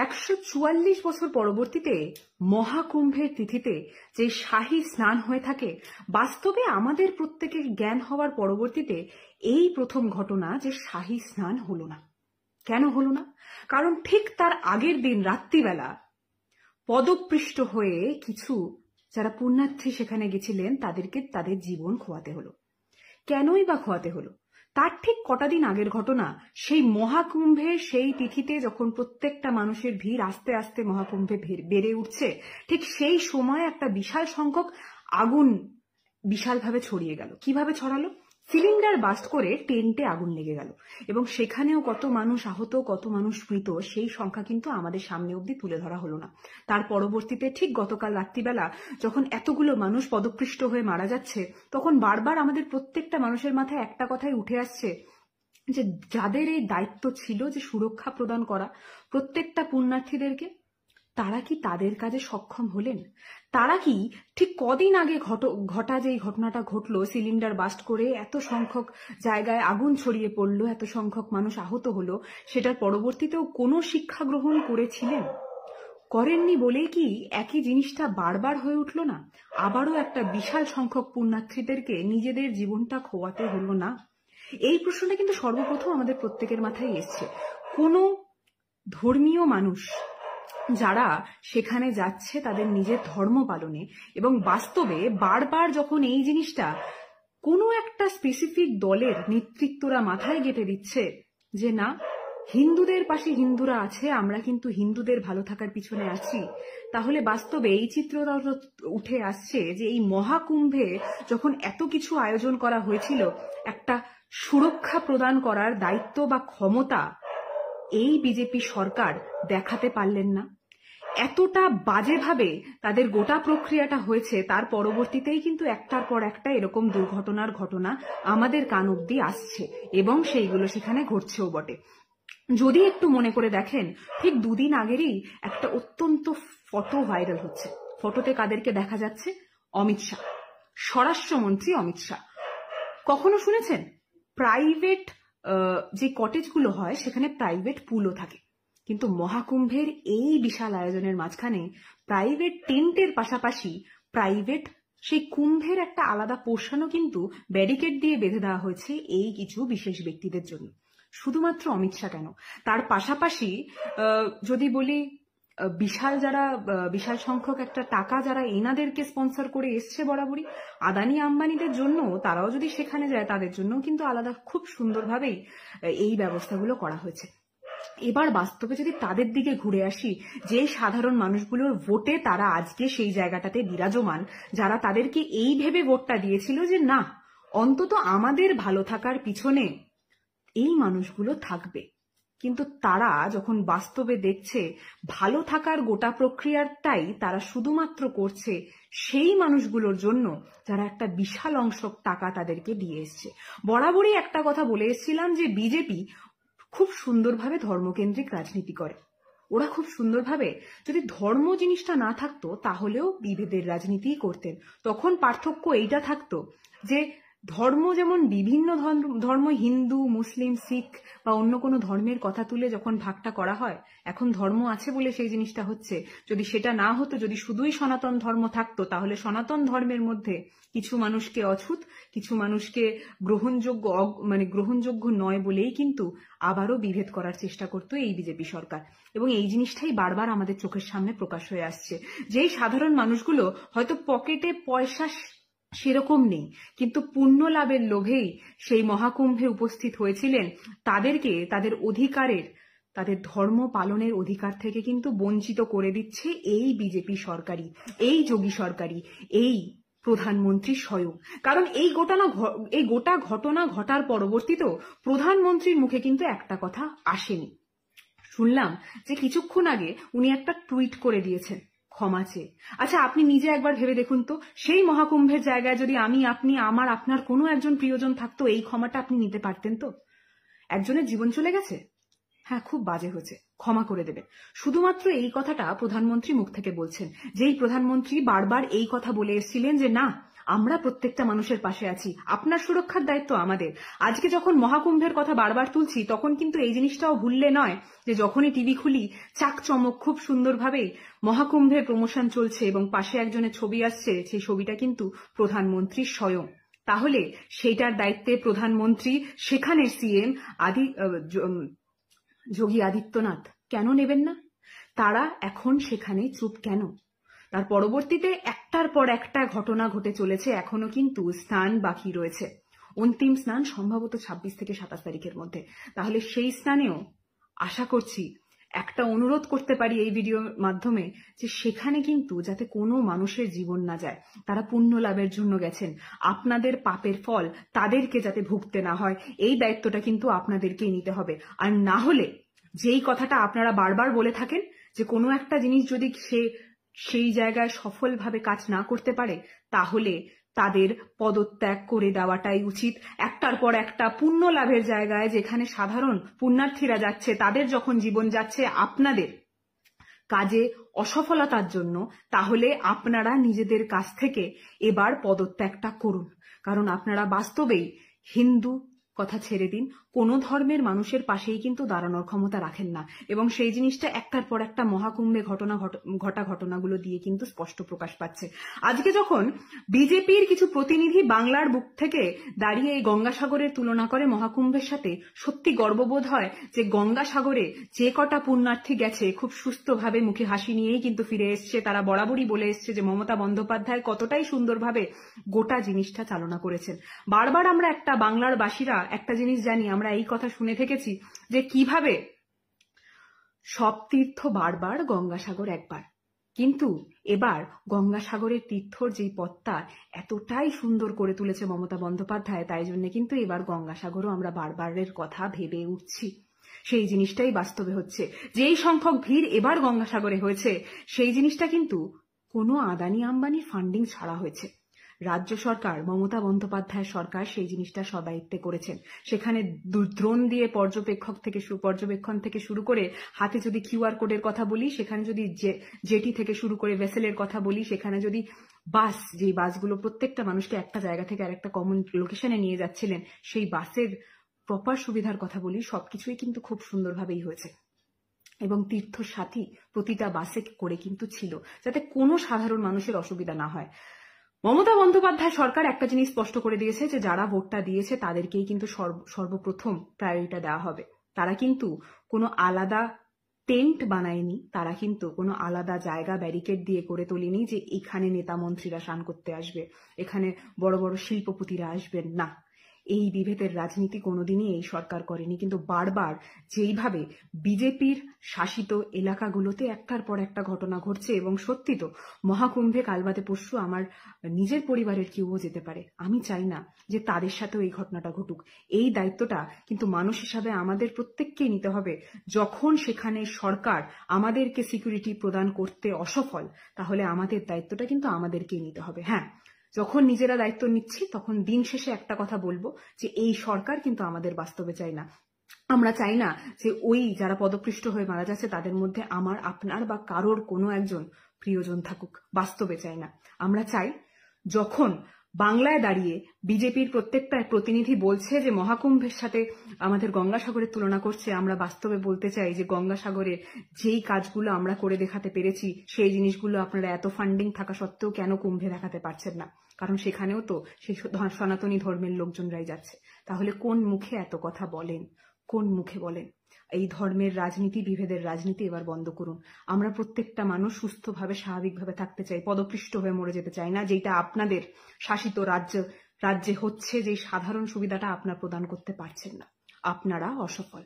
144 বছর পরবর্তীতে মহাকুম্ভের তিথিতে যে শাহী স্নান হয়ে থাকে, বাস্তবে আমাদের প্রত্যেকের জ্ঞান হওয়ার পরবর্তীতে এই প্রথম ঘটনা যে শাহী স্নান হলো না। কেন হলো না? কারণ ঠিক তার আগের দিন রাত্রিবেলা পদপৃষ্ট হয়ে কিছু যারা পুণ্যার্থী সেখানে গেছিলেন তাদেরকে তাদের জীবন খোয়াতে হলো। কেনই বা খোয়াতে হলো? তার ঠিক কটা দিন আগের ঘটনা। সেই মহাকুম্ভের সেই তিথিতে যখন প্রত্যেকটা মানুষের ভিড় আস্তে আস্তে মহাকুম্ভে বেড়ে উঠছে, ঠিক সেই সময় একটা বিশাল সংখ্যক আগুন বিশালভাবে ছড়িয়ে গেল। কিভাবে ছড়ালো? সিলিন্ডার বাস্ট করে টেন্টে আগুন লেগে গেল এবং সেখানেও কত মানুষ আহত, কত মানুষ মৃত, সেই সংখ্যা কিন্তু আমাদের সামনে অবধি তুলে ধরা হলো না। তার পরবর্তীতে ঠিক গতকাল রাত্রিবেলা যখন এতগুলো মানুষ পদপৃষ্ট হয়ে মারা যাচ্ছে, তখন বারবার আমাদের প্রত্যেকটা মানুষের মাথায় একটা কথাই উঠে আসছে যে যাদের এই দায়িত্ব ছিল যে সুরক্ষা প্রদান করা প্রত্যেকটা পুণ্যার্থীদেরকে, তারা কি তাদের কাজে সক্ষম হলেন? তারা কি ঠিক কদিন আগে ঘটা যে ঘটনাটা ঘটলো, সিলিন্ডার বাস্ট করে এত সংখ্যক জায়গায় আগুন ছড়িয়ে পড়লো, এত সংখ্যক মানুষ আহত হলো, সেটার পরবর্তীতেও কোনো শিক্ষা গ্রহণ করেছিলেন? করেননি বলেই কি একই জিনিসটা বারবার হয়ে উঠল না? আবারও একটা বিশাল সংখ্যক পুণ্যার্থীদেরকে নিজেদের জীবনটা খোয়াতে হলো না? এই প্রশ্নটা কিন্তু সর্বপ্রথম আমাদের প্রত্যেকের মাথায় এসছে। কোনো ধর্মীয় মানুষ যারা সেখানে যাচ্ছে তাদের নিজের ধর্ম পালনে, এবং বাস্তবে বারবার যখন এই জিনিসটা কোনো একটা স্পেসিফিক দলের নেতৃত্বরা মাথায় গেঁথে দিচ্ছে যে না, হিন্দুদের পাশে হিন্দুরা আছে, আমরা কিন্তু হিন্দুদের ভালো থাকার পিছনে আছি, তাহলে বাস্তবে এই চিত্রটা উঠে আসছে যে এই মহাকুম্ভে যখন এত কিছু আয়োজন করা হয়েছিল, একটা সুরক্ষা প্রদান করার দায়িত্ব বা ক্ষমতা এই বিজেপি সরকার দেখাতে পারলেন না। এতটা বাজেভাবে তাদের গোটা প্রক্রিয়াটা হয়েছে, তার পরবর্তীতেই কিন্তু একটার পর একটা এরকম দুর্ঘটনার ঘটনা আমাদের কান অব্দি আসছে এবং সেইগুলো সেখানে ঘটছেও বটে। যদি একটু মনে করে দেখেন, ঠিক দুদিন আগেরই একটা অত্যন্ত ফটো ভাইরাল হচ্ছে। ফটোতে কাদেরকে দেখা যাচ্ছে? অমিত শাহ, স্বরাষ্ট্রমন্ত্রী অমিত শাহ। কখনো শুনেছেন প্রাইভেট যে কটেজগুলো হয় সেখানে প্রাইভেট পুলও থাকে, কিন্তু মহাকুম্ভের এই বিশাল আয়োজনের মাঝখানে প্রাইভেট টেন্টের পাশাপাশি প্রাইভেট সেই কুম্ভের একটা আলাদা পোর্শনও কিন্তু ব্যারিকেড দিয়ে বেঁধে দেওয়া হয়েছে এই কিছু বিশেষ ব্যক্তিদের জন্য। শুধুমাত্র অমিত শাহ কেন, তার পাশাপাশি যদি বলি বিশাল সংখ্যক একটা টাকা যারা এনাদেরকে স্পন্সর করে এসছে বরাবরই, আদানি আম্বানিদের জন্য, তারাও যদি সেখানে যায় তাদের জন্য কিন্তু আলাদা খুব সুন্দরভাবেই এই ব্যবস্থাগুলো করা হয়েছে। এবার বাস্তবে যদি তাদের দিকে ঘুরে আসি, যে সাধারণ মানুষগুলোর ভোটে তারা আজকে সেই জায়গাটাতে বিরাজমান, যারা তাদেরকে এই ভেবে ভোটটা দিয়েছিল যে না, অন্তত আমাদের ভালো থাকার পিছনে এই মানুষগুলো থাকবে, কিন্তু তারা যখন বাস্তবে দেখছে ভালো থাকার গোটা প্রক্রিয়াটাই তারা শুধুমাত্র করছে সেই মানুষগুলোর জন্য যারা একটা বিশাল অংশ টাকা তাদেরকে দিয়ে এসছে। বরাবরই একটা কথা বলে এসেছিলাম যে বিজেপি খুব সুন্দরভাবে ধর্মকেন্দ্রিক রাজনীতি করে। ওরা খুব সুন্দরভাবে, যদি ধর্ম জিনিসটা না থাকতো তাহলেও বিভেদের রাজনীতিই করতেন। তখন পার্থক্য এইটা থাকতো যে ধর্ম যেমন বিভিন্ন ধর্ম, হিন্দু, মুসলিম, শিখ বা অন্য কোনো ধর্মের কথা তুলে যখন ভাগটা করা হয়, এখন ধর্ম আছে বলে সেই জিনিসটা হচ্ছে। যদি সেটা না হতো, যদি শুধুই সনাতন ধর্ম থাকতো, তাহলে সনাতন ধর্মের মধ্যে কিছু মানুষকে অছুত, কিছু মানুষকে গ্রহণযোগ্য নয় বলেই কিন্তু আবারও বিভেদ করার চেষ্টা করতো এই বিজেপি সরকার। এবং এই জিনিসটাই বারবার আমাদের চোখের সামনে প্রকাশ হয়ে আসছে, যেই সাধারণ মানুষগুলো হয়তো পকেটে পয়সা সেরকম নেই, কিন্তু পুণ্য লাভের লোভেই সেই মহাকুম্ভে উপস্থিত হয়েছিলেন, তাদেরকে তাদের অধিকারের, তাদের ধর্ম পালনের অধিকার থেকে কিন্তু বঞ্চিত করে দিচ্ছে এই বিজেপি সরকারি, এই যোগী সরকারি, এই প্রধানমন্ত্রী স্বয়ং। কারণ এই গোটা ঘটনা ঘটার পরবর্তীতেও প্রধানমন্ত্রীর মুখে কিন্তু একটা কথা আসেনি। শুনলাম যে কিছুক্ষণ আগে উনি একটা টুইট করে দিয়েছেন ক্ষমা চেয়ে। আচ্ছা, আপনি নিজে একবার ভেবে দেখুন তো, সেই মহাকুম্ভের জায়গায় যদি আমি, আপনি, আপনার কোনো একজন প্রিয়জন থাকতো, এই ক্ষমাটা আপনি নিতে পারতেন তো? একজনের জীবন চলে গেছে, হ্যাঁ খুব বাজে হয়েছে, ক্ষমা করে দেবেন। শুধুমাত্র এই কথাটা প্রধানমন্ত্রী মুখ থেকে বলছেন, যেই প্রধানমন্ত্রী বারবার এই কথা বলে এসেছিলেন যে না, আমরা প্রত্যেকটা মানুষের পাশে আছি, আপনার সুরক্ষার দায়িত্ব আমাদের। আজকে যখন মহাকুম্ভের কথা বারবার তুলছি তখন কিন্তু এই জিনিসটাও ভুললে নয় যে যখনই টিভি খুলি চাকচমক খুব সুন্দরভাবেই মহাকুম্ভের প্রমোশন চলছে এবং পাশে একজনের ছবি আসছে, সেই ছবিটা কিন্তু প্রধানমন্ত্রী স্বয়ং। তাহলে সেইটার দায়িত্বে প্রধানমন্ত্রী, সেখানে সিএম যোগী আদিত্যনাথ কেন নেবেন না? তারা এখন সেখানে চুপ কেন? তার পরবর্তীতে একটার পর একটা ঘটনা ঘটে চলেছে, এখনো কিন্তু স্নান বাকি রয়েছে। অন্তিম স্নান সম্ভবত 26 থেকে 27 তারিখের মধ্যে। তাহলে সেই স্নানেও আশা করছি, একটা অনুরোধ করতে পারি এই ভিডিওর মাধ্যমে, যে সেখানে কিন্তু যাতে কোনো মানুষের জীবন না যায়। তারা পুণ্য লাভের জন্য গেছেন, আপনাদের পাপের ফল তাদেরকে যাতে ভুগতে না হয়, এই দায়িত্বটা কিন্তু আপনাদেরকেই নিতে হবে। আর না হলে যেই কথাটা আপনারা বারবার বলে থাকেন যে কোনো একটা জিনিস যদি সেই জায়গায় সফলভাবে কাজ না করতে পারে তাহলে তাদের পদত্যাগ করে দেওয়াটাই উচিত। একটার পর একটা পুণ্য লাভের জায়গায় যেখানে সাধারণ পুণ্যার্থীরা যাচ্ছে, তাদের যখন জীবন যাচ্ছে আপনাদের কাজে অসফলতার জন্য, তাহলে আপনারা নিজেদের কাছ থেকে এবার পদত্যাগটা করুন। কারণ আপনারা বাস্তবেই হিন্দু কথা ছেড়ে দিন, কোনো ধর্মের মানুষের পাশেই কিন্তু দাঁড়ানোর ক্ষমতা রাখেন না, এবং সেই জিনিসটা একটার পর একটা মহাকুম্ভে ঘটা ঘটনাগুলো দিয়ে কিন্তু স্পষ্ট প্রকাশ পাচ্ছে। আজকে যখন বিজেপির কিছু প্রতিনিধি বাংলার বুক থেকে দাঁড়িয়ে এই গঙ্গাসাগরের তুলনা করে মহাকুম্ভের সাথে, সত্যি গর্ববোধ হয় যে গঙ্গাসাগরে যে কটা পুণ্যার্থী গেছে খুব সুস্থভাবে মুখে হাসি নিয়েই কিন্তু ফিরে এসছে। তারা বরাবরই বলে এসছে যে মমতা বন্দ্যোপাধ্যায় কতটাই সুন্দরভাবে গোটা জিনিসটা চালনা করেছেন। বারবার আমরা বাংলার বাসীরা একটা জিনিস জানি, আমরা এই কথা শুনে থেকেছি যে কিভাবে সব তীর্থ বারবার গঙ্গাসাগর একবার, কিন্তু এবার গঙ্গাসাগরের তীর্থর যেই পথটা এতটাই সুন্দর করে তুলেছে মমতা বন্দ্যোপাধ্যায়, তাই জন্য কিন্তু এবার গঙ্গাসাগরও আমরা বারবারের কথা ভেবে উঠছি। সেই জিনিসটাই বাস্তবে হচ্ছে। যেই সংখ্যক ভিড় এবার গঙ্গাসাগরে হয়েছে সেই জিনিসটা কিন্তু কোনো আদানি আম্বানি ফান্ডিং ছাড়া হয়েছে। রাজ্য সরকার, মমতা বন্দ্যোপাধ্যায় সরকার সেই জিনিসটা সদায়িত্বে করেছেন। সেখানে ড্রোন দিয়ে পর্যবেক্ষণ থেকে শুরু করে, হাতে যদি কিউআর কোডের কথা বলি, সেখানে যদি জেটি থেকে শুরু করে ভেসেলের কথা বলি, সেখানে যদি বাস, যেই বাসগুলো প্রত্যেকটা মানুষকে একটা জায়গা থেকে আরেকটা কমন লোকেশনে নিয়ে যাচ্ছিলেন, সেই বাসের প্রপার সুবিধার কথা বলি, সবকিছুই কিন্তু খুব সুন্দরভাবেই হয়েছে। এবং তীর্থ সাথী প্রতিটা বাসে করে কিন্তু ছিল, যাতে কোনো সাধারণ মানুষের অসুবিধা না হয়। মমতা বন্দ্যোপাধ্যায় সরকার একটা জিনিস স্পষ্ট করে দিয়েছে যে যারা ভোটটা দিয়েছে তাদেরকেই কিন্তু সর্বপ্রথম প্রায়োরিটি দেওয়া হবে। তারা কিন্তু কোনো আলাদা টেন্ট বানায়নি, তারা কিন্তু কোনো আলাদা জায়গা ব্যারিকেড দিয়ে করে তোলেনি যে এখানে নেতা মন্ত্রীরা স্নান করতে আসবে, এখানে বড় বড় শিল্পপতিরা আসবেন না। এই বিভেদের রাজনীতি কোনোদিনই এই সরকার করেনি, কিন্তু বারবার যেইভাবে বিজেপির শাসিত এলাকাগুলোতে একটার পর একটা ঘটনা ঘটছে, এবং সত্যি তো মহাকুম্ভে কাল বাদে পরশু আমার নিজের পরিবারের কেউও যেতে পারে, আমি চাই না যে তাদের সাথেও এই ঘটনাটা ঘটুক। এই দায়িত্বটা কিন্তু মানুষ হিসাবে আমাদের প্রত্যেককেই নিতে হবে। যখন সেখানে সরকার আমাদেরকে সিকিউরিটি প্রদান করতে অসফল, তাহলে আমাদের দায়িত্বটা কিন্তু আমাদেরকেই নিতে হবে। হ্যাঁ, যখন নিজেরা দায়িত্ব নিচ্ছি তখন দিন শেষে একটা কথা বলবো যে এই সরকার কিন্তু আমাদের বাস্তবে চাই না। আমরা চাই না যে ওই যারা পদপৃষ্ট হয়ে মারা যাচ্ছে তাদের মধ্যে আমার, আপনার বা কারোর কোনো একজন প্রিয়জন থাকুক, বাস্তবে চাই না। আমরা চাই যখন বাংলায় দাঁড়িয়ে বিজেপির প্রত্যেকটা প্রতিনিধি বলছে যে মহাকুম্ভের সাথে আমাদের গঙ্গাসাগরের তুলনা করছে, আমরা বাস্তবে বলতে চাই যে গঙ্গাসাগরে যেই কাজগুলো আমরা করে দেখাতে পেরেছি সেই জিনিসগুলো আপনারা এত ফান্ডিং থাকা সত্ত্বেও কেন কুম্ভে দেখাতে পারছেন না? কারণ সেখানেও তো সেই সনাতনী ধর্মের লোকজনরাই যাচ্ছে। তাহলে কোন মুখে এত কথা বলেন? কোন মুখে বলেন? এই ধর্মের রাজনীতি, বিভেদের রাজনীতি এবার বন্ধ করুন। আমরা প্রত্যেকটা মানুষ সুস্থভাবে স্বাভাবিকভাবে থাকতে চাই, পদপৃষ্ট হয়ে মরে যেতে চাই না, যেটা আপনাদের শাসিত রাজ্যে হচ্ছে, যে সাধারণ সুবিধাটা আপনারা প্রদান করতে পারছেন না। আপনারা অসফল।